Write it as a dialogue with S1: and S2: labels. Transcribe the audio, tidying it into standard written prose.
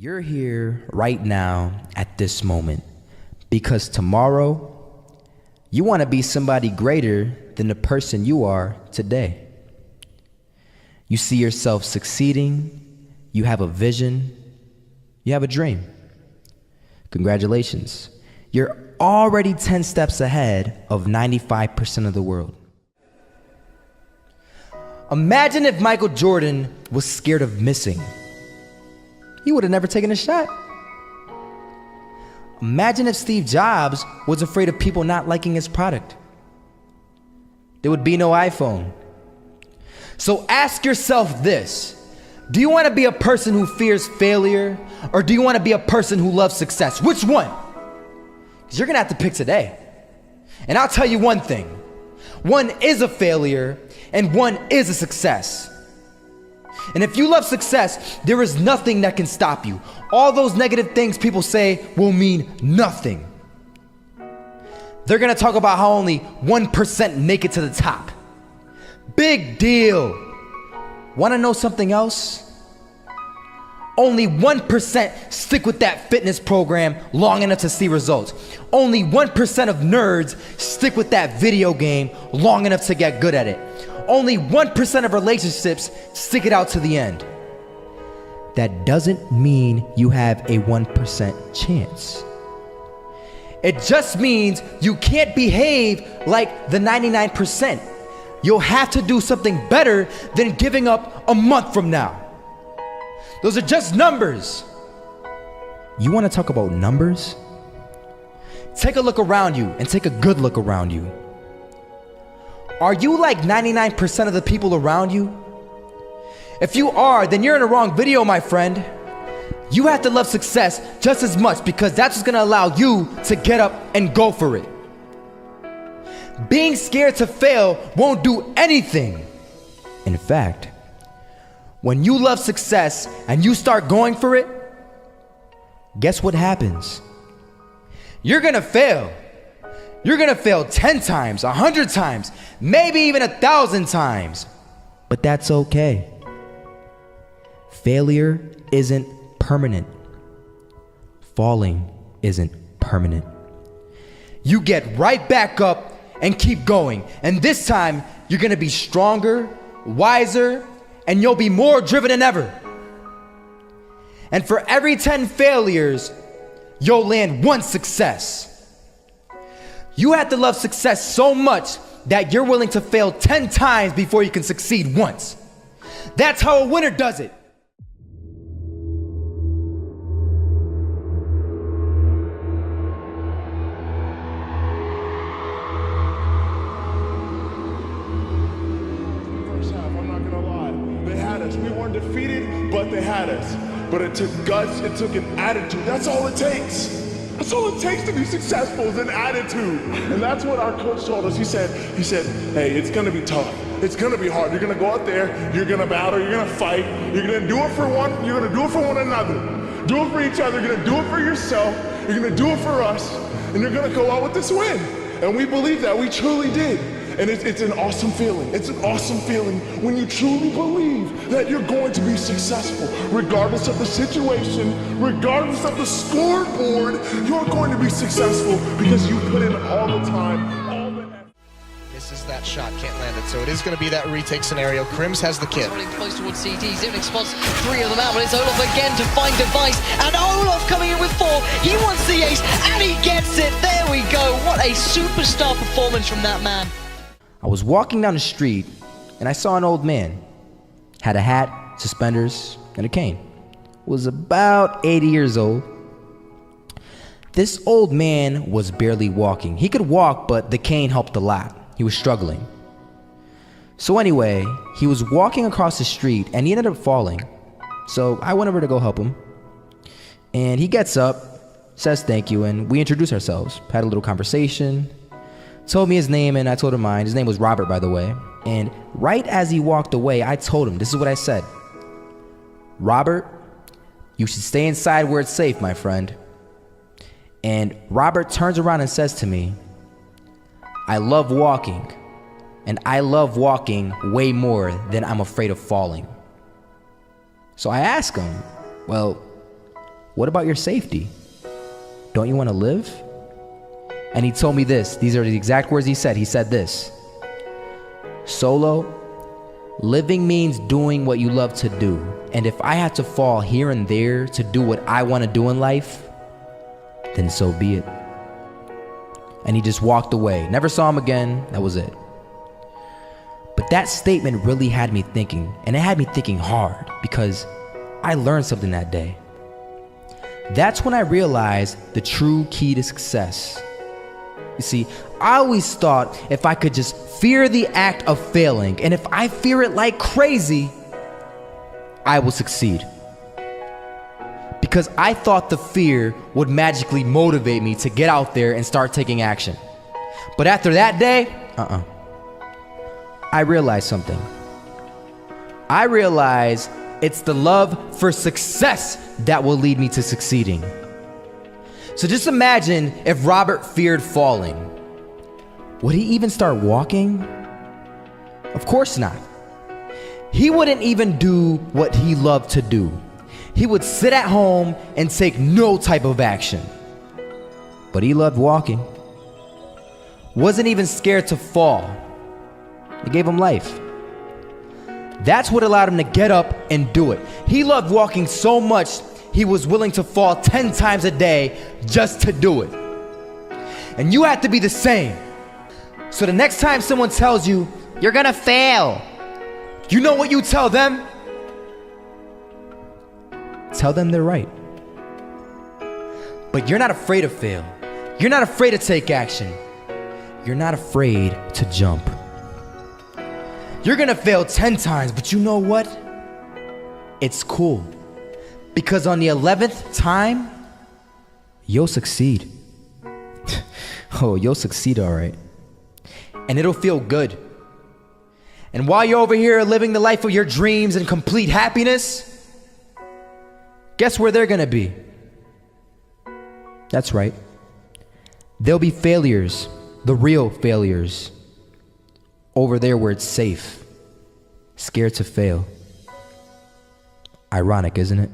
S1: You're here right now at this moment because tomorrow you want to be somebody greater than the person you are today. You see yourself succeeding, you have a vision, you have a dream. Congratulations. You're already 10 steps ahead of 95% of the world. Imagine if Michael Jordan was scared of missing. He would have never taken a shot. Imagine if Steve Jobs was afraid of people not liking his product. There would be no iPhone. So ask yourself this: do you want to be a person who fears failure, or do you want to be a person who loves success? Which one? Because you're going to have to pick today. And I'll tell you one thing: one is a failure and one is a success. And if you love success, there is nothing that can stop you. All those negative things people say will mean nothing. They're gonna talk about how only 1% make it to the top. Big deal. Wanna know something else? Only 1% stick with that fitness program long enough to see results. Only 1% of nerds stick with that video game long enough to get good at it. Only 1% of relationships stick it out to the end. That doesn't mean you have a 1% chance. It just means you can't behave like the 99%. You'll have to do something better than giving up a month from now. Those are just numbers. You want to talk about numbers? Take a look around you and take a good look around you. Are you like 99% of the people around you? If you are, then you're in the wrong video, my friend. You have to love success just as much because that's what's gonna allow you to get up and go for it. Being scared to fail won't do anything. In fact, when you love success and you start going for it, guess what happens? You're gonna fail. You're gonna fail 10 times, 100 times, maybe even 1,000 times. But that's okay. Failure isn't permanent. Falling isn't permanent. You get right back up and keep going. And this time, you're gonna be stronger, wiser, and you'll be more driven than ever. And for every 10 failures, you'll land one success. You have to love success so much that you're willing to fail 10 times before you can succeed once. That's how a winner does it.
S2: First half, I'm not gonna lie. They had us. We weren't defeated, but they had us. But it took guts, it took an attitude. That's all it takes. That's all it takes to be successful is an attitude. And that's what our coach told us. He said, hey, it's gonna be tough. It's gonna be hard. You're gonna go out there, you're gonna battle, you're gonna fight, you're gonna do it for one, you're gonna do it for one another. Do it for each other, you're gonna do it for yourself, you're gonna do it for us, and you're gonna go out with this win. And we believe that, we truly did. And it's an awesome feeling. It's an awesome feeling when you truly believe that you're going to be successful. Regardless of the situation, regardless of the scoreboard, you're going to be successful because you put in all the time, all the effort.
S3: Misses that shot, can't land it. So it is going to be that retake scenario. Crims has the kid.
S4: Running close towards CD. Zivnik spots 3 of them out, but it's Olaf again to find device. And Olaf coming in with 4. He wants the ace, and he gets it. There we go. What a superstar performance from that man.
S1: I was walking down the street and I saw an old man. Had a hat, suspenders, and a cane. Was about 80 years old. This old man was barely walking. He could walk, but the cane helped a lot. He was struggling. So anyway, he was walking across the street and he ended up falling. So I went over to go help him. And he gets up, says thank you, and we introduced ourselves. Had a little conversation. Told me his name and I told him mine. His name was Robert, by the way. And right as he walked away, I told him, this is what I said. Robert, you should stay inside where it's safe, my friend. And Robert turns around and says to me, I love walking, and I love walking way more than I'm afraid of falling. So I ask him, well, What about your safety? Don't you want to live? And he told me this. These are the exact words he said. He said this: Solo, living means doing what you love to do. And if I had to fall here and there to do what I want to do in life, then so be it. And he just walked away. Never saw him again. That was it. But that statement really had me thinking, and it had me thinking hard, because I learned something that day. That's when I realized the true key to success. You see, I always thought if I could just fear the act of failing, and if I fear it like crazy, I will succeed. Because I thought the fear would magically motivate me to get out there and start taking action. But after that day, I realized something. I realized it's the love for success that will lead me to succeeding. So just imagine if Robert feared falling. Would he even start walking? Of course not. He wouldn't even do what he loved to do. He would sit at home and take no type of action. But he loved walking. Wasn't even scared to fall. It gave him life. That's what allowed him to get up and do it. He loved walking so much, he was willing to fall 10 times a day just to do it. And you have to be the same. So the next time someone tells you, you're gonna fail, you know what you tell them? Tell them they're right. But you're not afraid to fail. You're not afraid to take action. You're not afraid to jump. You're gonna fail 10 times, but you know what? It's cool. Because on the 11th time, you'll succeed. Oh, you'll succeed, all right. And it'll feel good. And while you're over here living the life of your dreams and complete happiness, guess where they're gonna be? That's right. They'll be failures, the real failures. Over there where it's safe, scared to fail. Ironic, isn't it?